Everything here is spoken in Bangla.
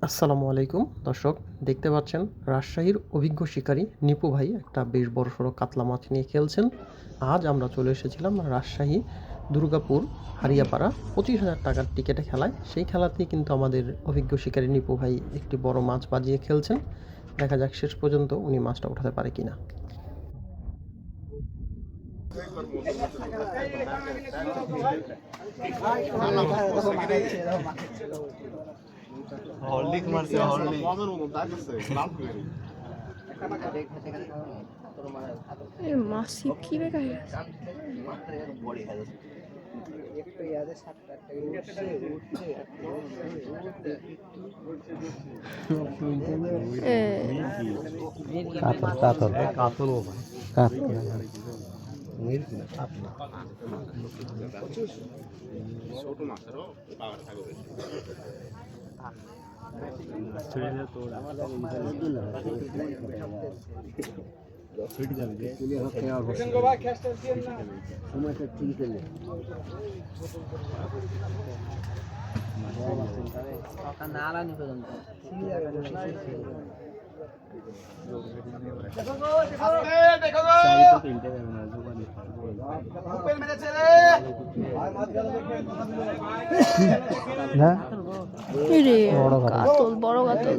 আসসালামু আলাইকুম দর্শক, দেখতে পাচ্ছেন রাজশাহীর অভিজ্ঞ শিকারী নিপু ভাই একটা বেশ বড়সড় কাতলা মাছ নিয়ে খেলছেন। আজ আমরা চলে এসেছিলাম রাজশাহী দুর্গাপুর হারিয়াপাড়া 25,000 টাকার টিকেটে খেলায়। সেই খেলাতেই কিন্তু আমাদের অভিজ্ঞ শিকারী নিপু ভাই একটি বড় মাছ বাজিয়ে খেলছেন। দেখা যাক শেষ পর্যন্ত উনি মাছটা উঠাতে পারে কিনা। হরলিক মারছে হরলিক মাসি কি বেকার কাতল কাতল ছোট মাছেরও পাওয়ার থাকবে। কাতল বড় কাতল